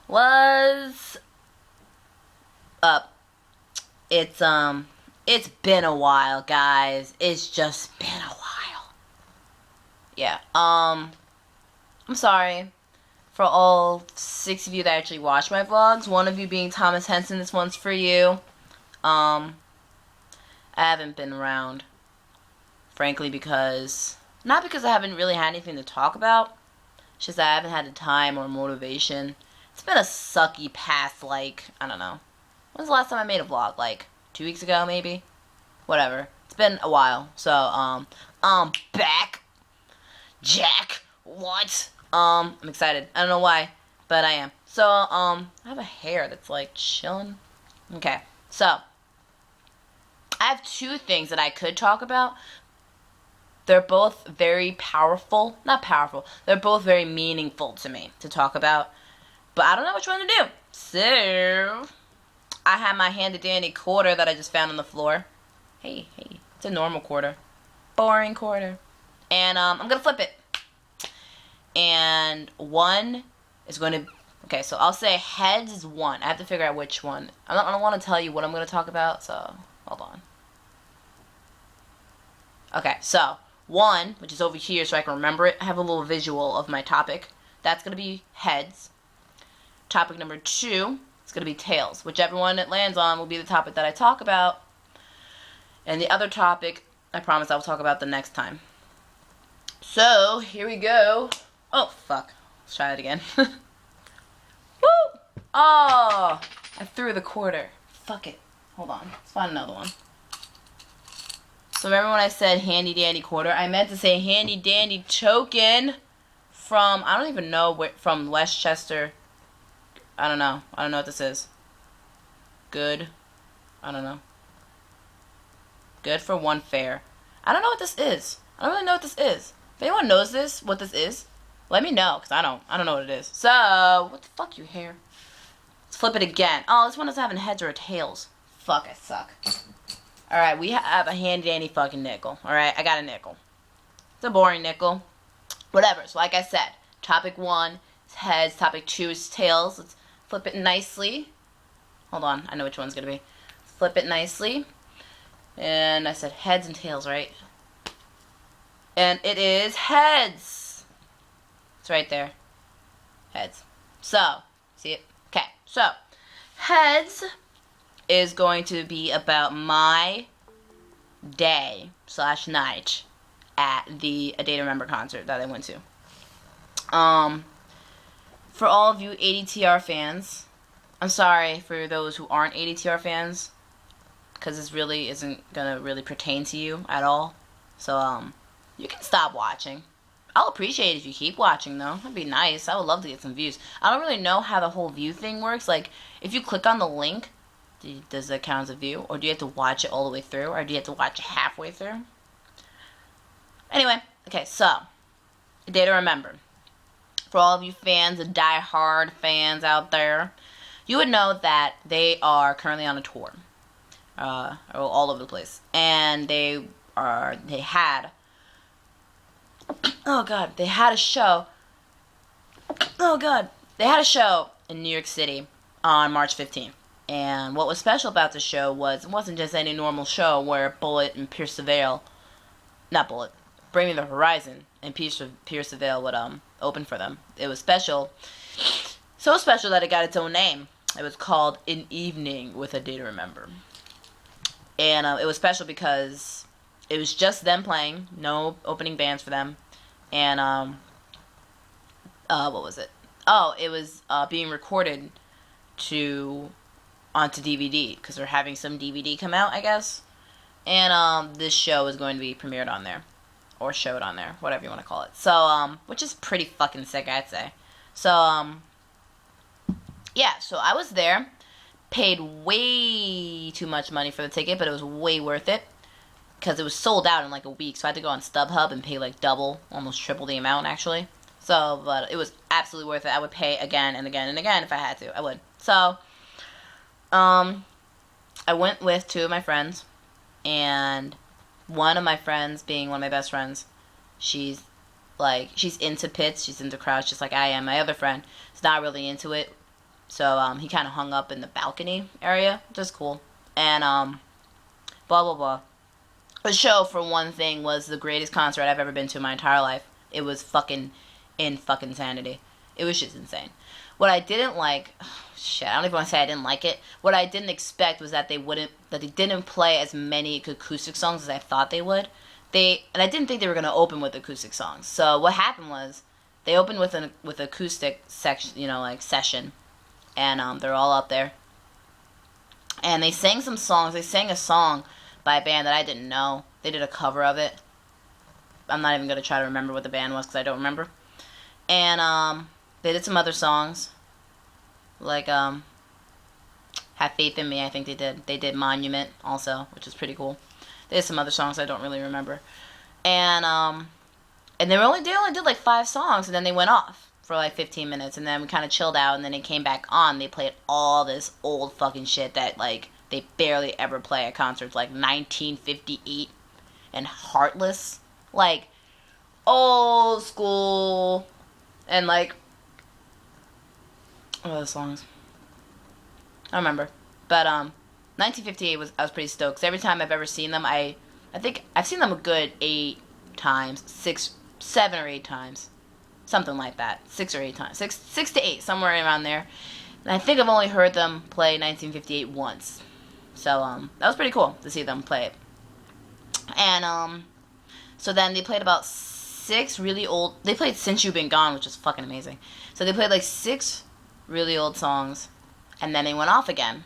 What's up? It's been a while, guys. It's just been a while. Yeah. I'm sorry for all 6 of you that actually watch my vlogs. One of you being Thomas Henson. This one's for you. I haven't been around, frankly, not because I haven't really had anything to talk about. It's just that I haven't had the time or motivation. It's been a sucky past, I don't know. When's the last time I made a vlog? 2 weeks ago, maybe? Whatever. It's been a while. So, I'm back. Jack. What? I'm excited. I don't know why, but I am. So, I have a hair that's, chilling. Okay. So, I have 2 things that I could talk about. They're both very powerful. Not powerful. They're both very meaningful to me to talk about. But I don't know which one to do. So, I have my handy-dandy quarter that I just found on the floor. Hey, it's a normal quarter. Boring quarter. And, I'm going to flip it. And one is going to... Okay, so I'll say heads is 1. I have to figure out which one. I don't want to tell you what I'm going to talk about, so hold on. Okay, so 1, which is over here so I can remember it. I have a little visual of my topic. That's going to be heads. Topic number 2 is going to be tails. Whichever one it lands on will be the topic that I talk about. And the other topic, I promise I will talk about the next time. So, here we go. Oh, fuck. Let's try it again. Woo! Oh! I threw the quarter. Fuck it. Hold on. Let's find another one. So remember when I said handy dandy quarter? I meant to say handy dandy token from, I don't even know where, from Westchester. I don't know what this is. Good. I don't know. Good for 1 fair. I don't know what this is. I don't really know what this is. If anyone knows what this is, let me know, because I don't know what it is. So, what the fuck, you hair? Let's flip it again. Oh, this one doesn't have heads or tails. Fuck, I suck. Alright, we have a handy dandy fucking nickel. Alright, I got a nickel. It's a boring nickel. Whatever, so like I said, topic 1 is heads, topic 2 is tails. Let's flip it nicely. Hold on, I know which one's gonna be. Flip it nicely. And I said heads and tails, right? And it is heads. It's right there. Heads. So, see it? Okay, so, heads is going to be about my day / night at the A Day to Remember concert that I went to. For all of you ADTR fans, I'm sorry for those who aren't ADTR fans, because this really isn't gonna really pertain to you at all. So, you can stop watching. I'll appreciate it if you keep watching, though. That'd be nice. I would love to get some views. I don't really know how the whole view thing works. If you click on the link, does that count as a view? Or do you have to watch it all the way through? Or do you have to watch it halfway through? Anyway, okay, so, A Day to Remember. For all of you fans, the die-hard fans out there, you would know that they are currently on a tour. All over the place. And they had a show. They had a show in New York City on March 15th. And what was special about the show was it wasn't just any normal show where Bullet and Bring Me the Horizon and Pierce the Veil would open for them. It was special. So special that it got its own name. It was called An Evening with A Day to Remember. And it was special because it was just them playing, no opening bands for them. And, what was it? Oh, it was being recorded onto DVD, because they're having some DVD come out, I guess. And, this show is going to be premiered on there. Or showed on there, whatever you want to call it. So, which is pretty fucking sick, I'd say. So, yeah, so I was there. Paid way too much money for the ticket, but it was way worth it. Because it was sold out in a week, so I had to go on StubHub and pay double, almost triple the amount, actually. So, but it was absolutely worth it. I would pay again and again and again if I had to. I would. So, I went with 2 of my friends, and one of my friends, being one of my best friends, she's into pits, she's into crowds just like I am. My other friend is not really into it. So he kind of hung up in the balcony area, which is cool. And blah blah blah. The show, for one thing, was the greatest concert I've ever been to in my entire life. It was fucking insanity. It was just insane. What I didn't like, shit, I don't even want to say I didn't like it. What I didn't expect was that they didn't play as many acoustic songs as I thought they would. And I didn't think they were gonna open with acoustic songs. So what happened was they opened with acoustic section, session, and they're all up there, and they sang some songs. They sang a song by a band that I didn't know. They did a cover of it. I'm not even gonna try to remember what the band was because I don't remember. And they did some other songs, like Have Faith in Me. I think they did. They did Monument also, which is pretty cool. They did some other songs I don't really remember. And they only did like 5 songs, and then they went off for like 15 minutes, and then we kind of chilled out, and then they came back on. They played all this old fucking shit that like they barely ever play at concerts, like 1958 and Heartless, like old school, and like what are the songs? I don't remember, but 1958 I was pretty stoked, 'cause every time I've ever seen them, I think I've seen them a good 8 times, 7 or 8 times, something like that, 6 or 8 times, 6 to 8, somewhere around there. And I think I've only heard them play 1958 once, so that was pretty cool to see them play it. And so then they played about 6 really old. They played Since You've Been Gone, which is fucking amazing. So they played like 6 really old songs, and then they went off again,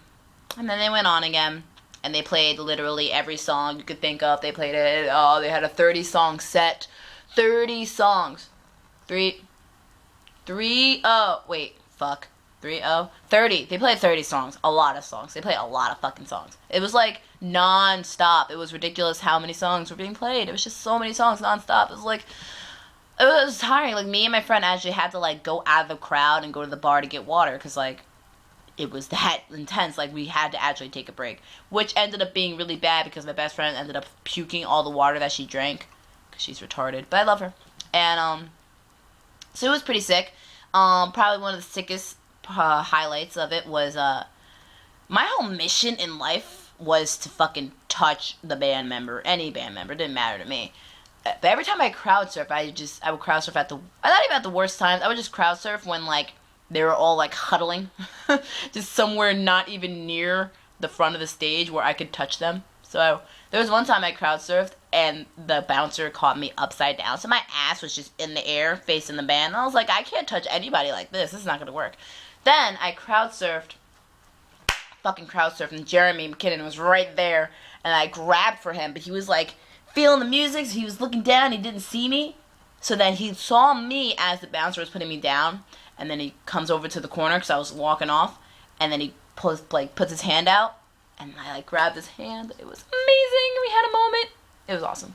and then they went on again. And they played literally every song you could think of. They played it. Oh, they had a 30-song set. 30 songs. 30. They played 30 songs. A lot of songs. They played a lot of fucking songs. It was like non-stop. It was ridiculous how many songs were being played. It was just so many songs non-stop. It was like, it was tiring. Like, me and my friend actually had to like go out of the crowd and go to the bar to get water, because like it was that intense. Like, we had to actually take a break, which ended up being really bad because my best friend ended up puking all the water that she drank because she's retarded, but I love her. And so it was pretty sick. Probably one of the sickest highlights of it was my whole mission in life was to fucking touch the band member, any band member. It didn't matter to me. But every time I crowd surf, I would crowd surf not even at the worst times. I would just crowd surf when like they were all like huddling just somewhere not even near the front of the stage where I could touch them. So there was one time I crowd surfed and the bouncer caught me upside down, so my ass was just in the air facing the band, and I was like, I can't touch anybody like this. This is not gonna work. Then I crowd surfed, and Jeremy McKinnon was right there, and I grabbed for him, but he was like feeling the music, so he was looking down, he didn't see me. So then he saw me as the bouncer was putting me down, and then he comes over to the corner because I was walking off, and then he puts his hand out, and I like grabbed his hand. It was amazing. We had a moment. It was awesome.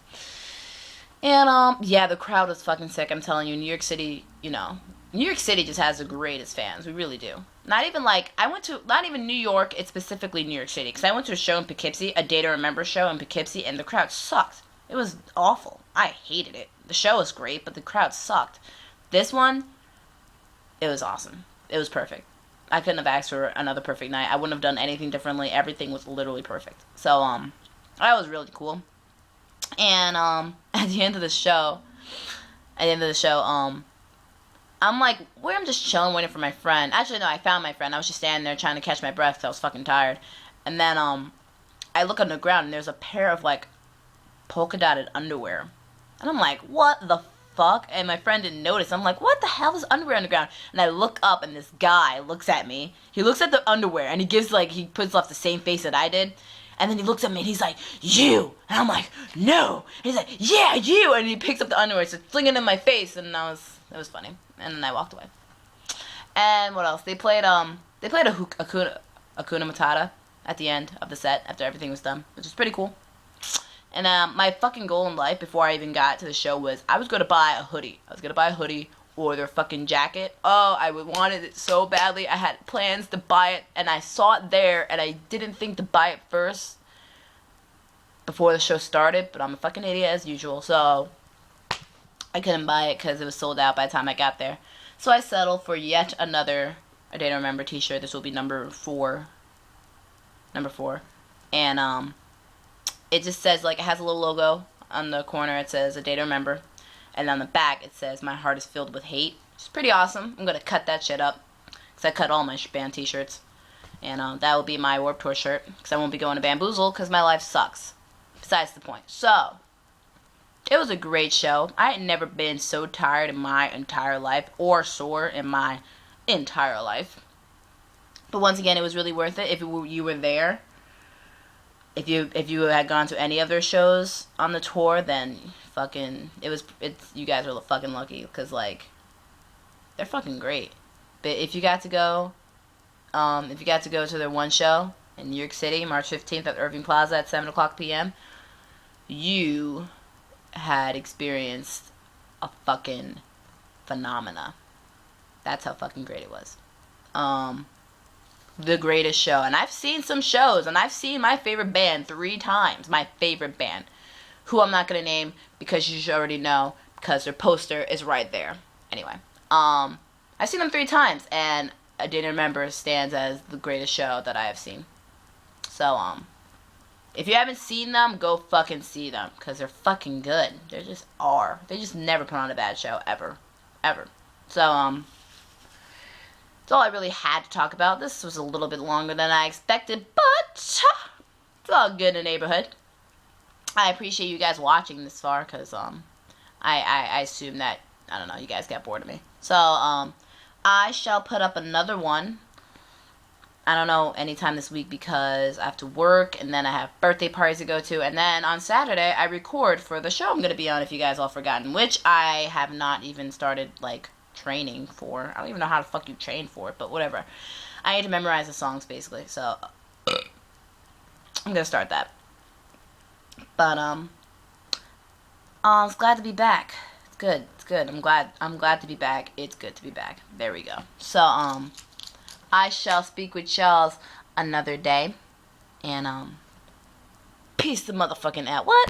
And yeah, the crowd was fucking sick. I'm telling you, New York City just has the greatest fans. We really do. Not even New York. It's specifically New York City, because I went to a show in Poughkeepsie, a Day to Remember show in Poughkeepsie, and the crowd sucked. It was awful. I hated it. The show was great, but the crowd sucked. This one, it was awesome. It was perfect. I couldn't have asked for another perfect night. I wouldn't have done anything differently. Everything was literally perfect. So, that was really cool. And, at the end of the show, I'm like, I'm just chilling, waiting for my friend. Actually, no, I found my friend. I was just standing there trying to catch my breath because I was fucking tired. And then, I look on the ground, and there's a pair of, like, polka-dotted underwear. And I'm like, what the fuck? And my friend didn't notice. I'm like, what the hell is underwear on the ground? And I look up, and this guy looks at me. He looks at the underwear, and he puts off the same face that I did. And then he looks at me, and he's like, you! And I'm like, no! And he's like, yeah, you! And he picks up the underwear, so flinging it in my face, and that was funny. And then I walked away. And what else? They played a Hakuna Matata at the end of the set, after everything was done, which is pretty cool. And my fucking goal in life before I even got to the show was I was going to buy a hoodie. Or their fucking jacket. Oh, I wanted it so badly. I had plans to buy it, and I saw it there, and I didn't think to buy it first before the show started, but I'm a fucking idiot as usual, so I couldn't buy it because it was sold out by the time I got there. So I settled for yet another A Day to Remember t-shirt. This will be number 4. And it just says, like, it has a little logo on the corner. It says A Day to Remember. And on the back it says My Heart is Filled with Hate. It's pretty awesome. I'm gonna cut that shit up, because I cut all my band t-shirts. And that will be my Warped Tour shirt, because I won't be going to Bamboozle, because my life sucks. Besides the point. So, it was a great show. I had never been so tired in my entire life, or sore in my entire life. But once again, it was really worth it. If you were there, if you had gone to any of their shows on the tour, then fucking you guys are fucking lucky, because like they're fucking great. But if you got to go to their one show in New York City, March 15th at Irving Plaza at 7:00 p.m., you had experienced a fucking phenomena. That's how fucking great it was. The greatest show. And I've seen some shows, and I've seen my favorite band 3 times. My favorite band, who I'm not gonna name because you should already know, because their poster is right there. Anyway, I've seen them 3 times, and A Day to Remember stands as the greatest show that I have seen. So, if you haven't seen them, go fucking see them, because they're fucking good. They just are. They just never put on a bad show, ever. Ever. So, that's all I really had to talk about. This was a little bit longer than I expected, but it's all good in the neighborhood. I appreciate you guys watching this far, because, I assume that, I don't know, you guys got bored of me. So, I shall put up another one, I don't know, anytime this week, because I have to work, and then I have birthday parties to go to, and then on Saturday I record for the show I'm going to be on, if you guys all forgotten, which I have not even started, like, training for. I don't even know how the fuck you train for it, but whatever. I need to memorize the songs, basically, so I'm going to start that. But, I was glad to be back. It's good. It's good. I'm glad to be back. It's good to be back. There we go. So, I shall speak with y'all another day. And, peace the motherfucking out. What?